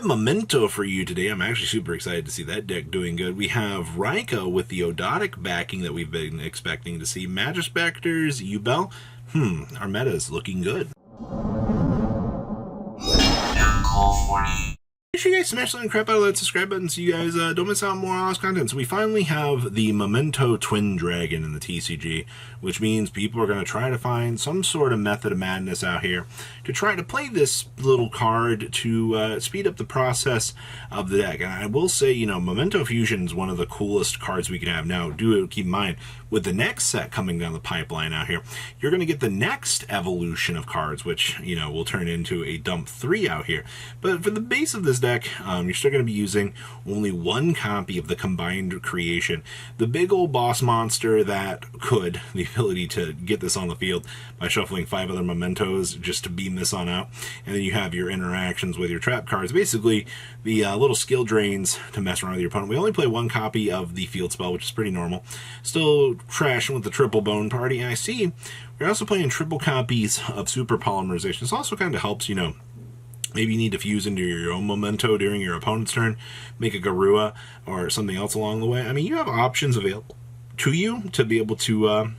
Memento for you today. I'm actually super excited to see that deck doing good. We have Raikou with the Odotic backing that we've been expecting to see. Magispectors, Yubel. Our meta is looking good. Make sure you guys smash the crap out of that subscribe button so you guys don't miss out on more awesome content. So we finally have the Memento Twin Dragon in the TCG, which means people are going to try to find some sort of method of madness out here to try to play this little card to speed up the process of the deck. And I will say, you know, Memento Fusion is one of the coolest cards we can have. Now, do keep in mind, with the next set coming down the pipeline out here, you're going to get the next evolution of cards, which, you know, will turn into a dump 3 out here. But for the base of this deck, you're still going to be using only one copy of the combined creation. The big old boss monster that could, the ability to get this on the field by shuffling 5 other mementos just to beam this on out. And then you have your interactions with your trap cards. Basically, the little skill drains to mess around with your opponent. We only play one copy of the field spell, which is pretty normal. Still trashing with the triple bone party. And I see we're also playing triple copies of super polymerization. This also kind of helps, you know, maybe you need to fuse into your own memento during your opponent's turn, make a Garua or something else along the way. I mean, you have options available to you to be able to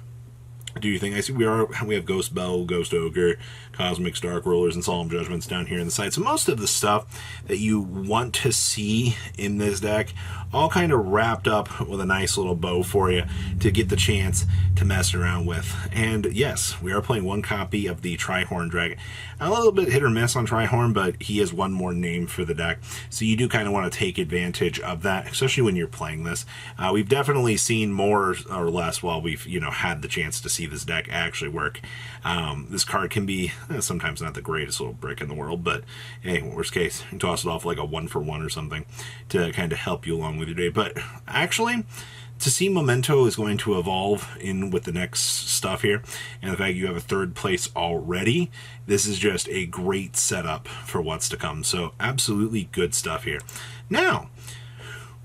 do your thing. I see we have Ghost Bell, Ghost Ogre, Cosmic Dark Rollers, and Solemn Judgments down here in the side. So most of the stuff that you want to see in this deck all kind of wrapped up with a nice little bow for you to get the chance to mess around with. And yes, we are playing one copy of the Tri-Horn Dragon. A little bit hit or miss on Tri-Horn, but he has one more name for the deck. So you do kind of want to take advantage of that, especially when you're playing this. We've definitely seen more or less while we've, you know, had the chance to see this deck actually work. This card can be sometimes not the greatest little brick in the world, but hey, worst case, you toss it off like a 1-for-1 or something to kind of help you along with your day. But actually, to see Memento is going to evolve in with the next stuff here, and the fact you have a third place already, this is just a great setup for what's to come. So absolutely good stuff here. Now,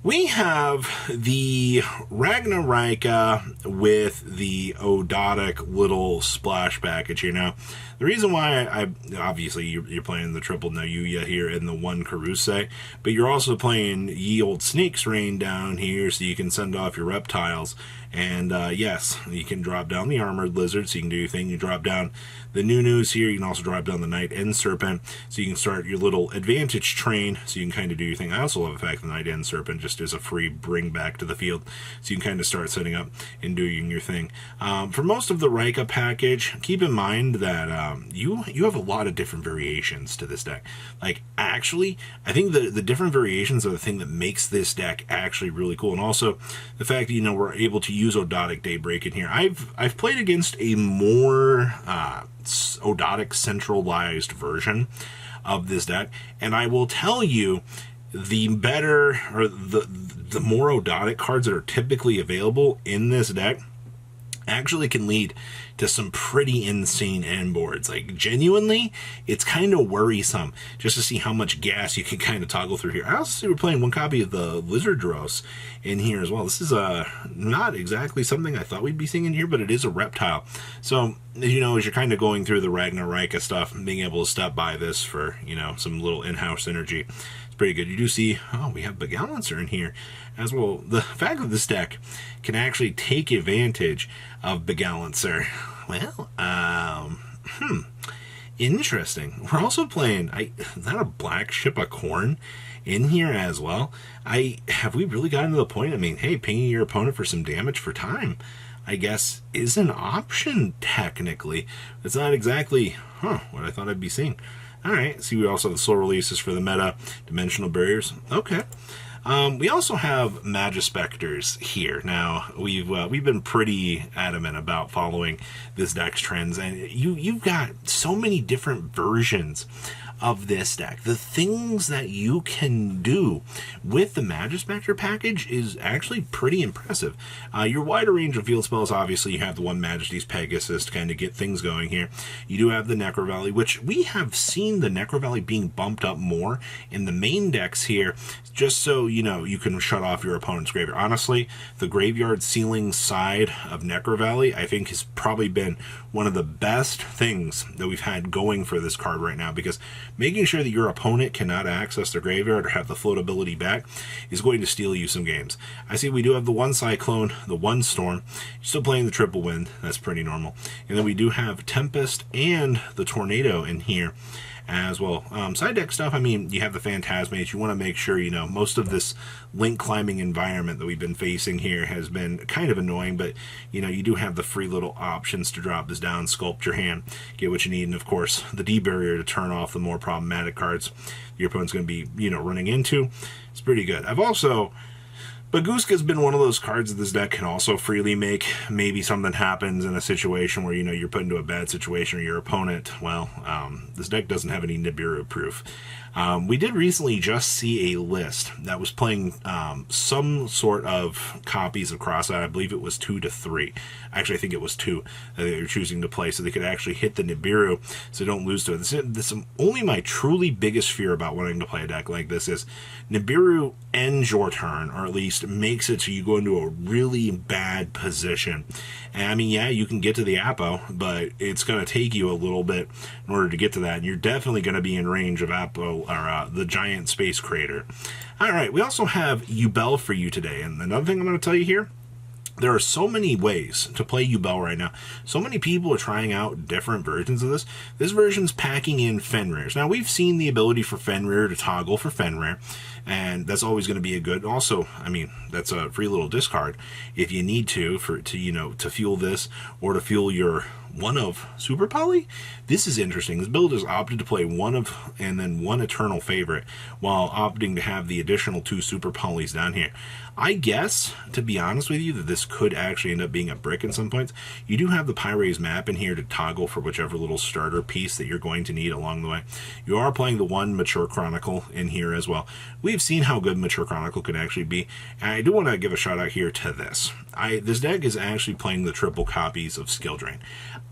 we have the Ragnarika with the Odotic little splash package here. Now, the reason why obviously you're playing the triple Nayuya here in the one Karuse, but you're also playing Ye Old Snake's Rain down here so you can send off your reptiles. And yes, you can drop down the Armored Lizard so you can do your thing. You drop down the Nunus here. You can also drop down the Night End Serpent so you can start your little advantage train so you can kind of do your thing. I also love the fact the Night End Serpent just is a free bring back to the field so you can kind of start setting up and doing your thing. For most of the Raikou package, keep in mind that you have a lot of different variations to this deck. Like, actually, I think the different variations are the thing that makes this deck actually really cool. And also the fact that, you know, we're able to use Odotic Daybreak in here. I've played against a more Odotic centralized version of this deck, and I will tell you, the better or the more Odotic cards that are typically available in this deck actually can lead to some pretty insane end boards. Like, genuinely, it's kind of worrisome just to see how much gas you can kind of toggle through here. I also see we're playing one copy of the Lizardros in here as well. This is not exactly something I thought we'd be seeing in here, but it is a reptile. So, you know, as you're kind of going through the Ragnarika stuff, being able to stop by this for, you know, some little in-house energy, it's pretty good. You do see, oh, we have Begalancer in here as well. The fact that this deck can actually take advantage of Begalancer, well, interesting. We're also playing, is that a Black Ship of Corn in here as well? Have we really gotten to the point? I mean, hey, pinging your opponent for some damage for time, I guess, is an option technically. It's not exactly, what I thought I'd be seeing. All right, see, we also have the slow releases for the meta, dimensional barriers. Okay. We also have Magispectors here. Now, we've been pretty adamant about following this deck's trends, and you've got so many different versions of this deck. The things that you can do with the Magispector package is actually pretty impressive. Your wider range of field spells, obviously, you have the One Majesty's Pegasus to kind of get things going here. You do have the Necro Valley, which we have seen the Necro Valley being bumped up more in the main decks here, just so, you know, you can shut off your opponent's graveyard. Honestly, the graveyard ceiling side of Necro Valley, I think, has probably been one of the best things that we've had going for this card right now, because making sure that your opponent cannot access their graveyard or have the floatability back is going to steal you some games. I see we do have the one Cyclone, the one Storm, still playing the triple wind, that's pretty normal. And then we do have Tempest and the Tornado in here as well. Side deck stuff, I mean, you have the Phantasmates. You want to make sure, you know, most of this link climbing environment that we've been facing here has been kind of annoying, but, you know, you do have the free little options to drop this down, sculpt your hand, get what you need, and of course, the D-barrier to turn off the more problematic cards your opponent's going to be, you know, running into. It's pretty good. Bagooska's been one of those cards that this deck can also freely make. Maybe something happens in a situation where, you know, you're put into a bad situation or your opponent, well, this deck doesn't have any Nibiru proof. We did recently just see a list that was playing some sort of copies of Cross-Eyed. I believe it was 2 to 3. Actually, I think it was 2 that they were choosing to play so they could actually hit the Nibiru so don't lose to it. This only my truly biggest fear about wanting to play a deck like this is Nibiru ends your turn, or at least makes it so you go into a really bad position. And I mean, yeah, you can get to the Apo, but it's going to take you a little bit in order to get to that, and you're definitely going to be in range of Apo, or the giant space crater. All right, we also have Yubel for you today, and another thing I'm going to tell you here, there are so many ways to play Yubel right now. So many people are trying out different versions of this. This version's packing in Fenrirs. Now, we've seen the ability for Fenrir to toggle for Fenrir, and that's always going to be a good. Also, I mean, that's a free little discard if you need to fuel this or to fuel your one of Super Poly. This is interesting. This build has opted to play one of and then one Eternal Favorite while opting to have the additional 2 Super Polys down here. I guess, to be honest with you, that this could actually end up being a brick in some points. You do have the Pyrays map in here to toggle for whichever little starter piece that you're going to need along the way. You are playing the one Mature Chronicle in here as well. We've seen how good Mature Chronicle could actually be, and I do want to give a shout out here to this. This deck is actually playing the triple copies of Skill Drain.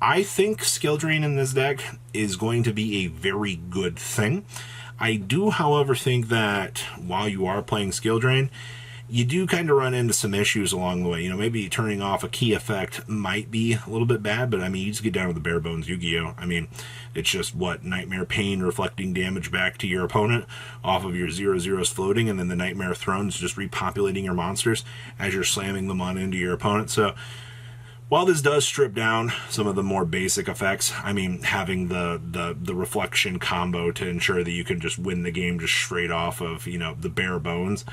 I think Skill Drain in this deck is going to be a very good thing. I do, however, think that while you are playing Skill Drain, you do kind of run into some issues along the way. You know, maybe turning off a key effect might be a little bit bad, but I mean, you just get down to the bare bones Yu-Gi-Oh! I mean, it's just, what, Nightmare Pain reflecting damage back to your opponent off of your 0/0s floating, and then the Nightmare Thrones just repopulating your monsters as you're slamming them on into your opponent. So, while this does strip down some of the more basic effects, I mean, having the reflection combo to ensure that you can just win the game just straight off of, you know, the bare bones,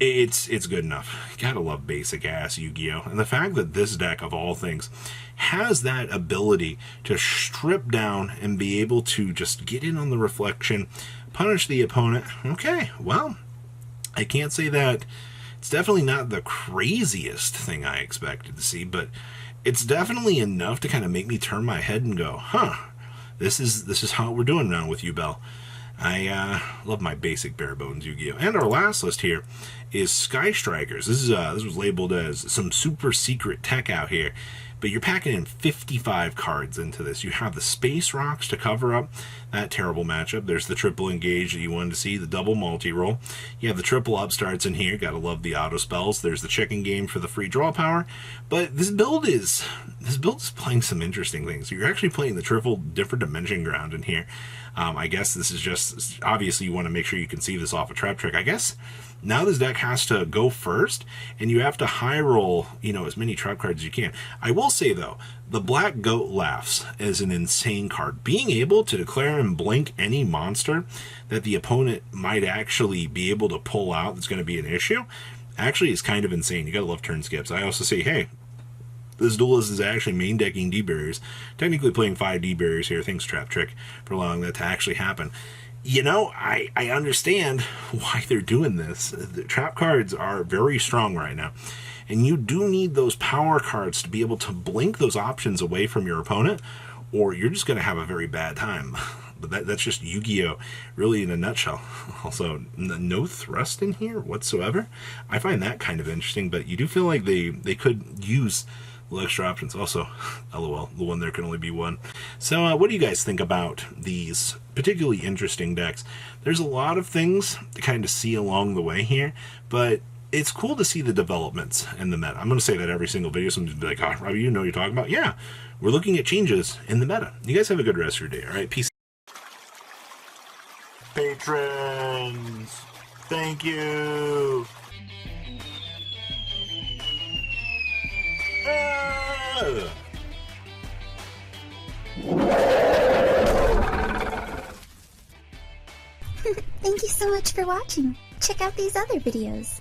it's good enough. Gotta love basic ass Yu-Gi-Oh! And the fact that this deck, of all things, has that ability to strip down and be able to just get in on the reflection, punish the opponent. Okay, well, I can't say that it's definitely not the craziest thing I expected to see, but it's definitely enough to kind of make me turn my head and go, huh, this is how we're doing now with Yubel. I love my basic bare bones Yu-Gi-Oh! And our last list here is Sky Strikers. This was labeled as some super secret tech out here, but you're packing in 55 cards into this. You have the Space Rocks to cover up that terrible matchup. There's the triple engage that you wanted to see, the double multi-roll. You have the triple upstarts in here. Gotta love the auto spells. There's the chicken game for the free draw power. But this build is playing some interesting things. You're actually playing the triple different dimension ground in here. I guess this is just, obviously you want to make sure you can see this off a trap trick. I guess now this deck has to go first, and you have to high roll, you know, as many trap cards as you can. I will say, though, the Black Goat Laughs is an insane card. Being able to declare and blink any monster that the opponent might actually be able to pull out that's going to be an issue, actually is kind of insane. You gotta love turn skips. I also say, hey, this duelist is actually main decking D-barriers. Technically playing 5 D-barriers here. Thanks, Trap Trick, for allowing that to actually happen. You know, I understand why they're doing this. The trap cards are very strong right now. And you do need those power cards to be able to blink those options away from your opponent, or you're just going to have a very bad time. But that's just Yu-Gi-Oh! Really in a nutshell. Also, no thrust in here whatsoever. I find that kind of interesting, but you do feel like they could use little extra options. Also, LOL, the one there can only be one. So what do you guys think about these particularly interesting decks? There's a lot of things to kind of see along the way here, but it's cool to see the developments in the meta. I'm going to say that every single video. Someone's going to be like, oh, Robbie, you know what you're talking about? Yeah, we're looking at changes in the meta. You guys have a good rest of your day, all right? Peace. patrons. Thank you. Thank you so much for watching. Check out these other videos.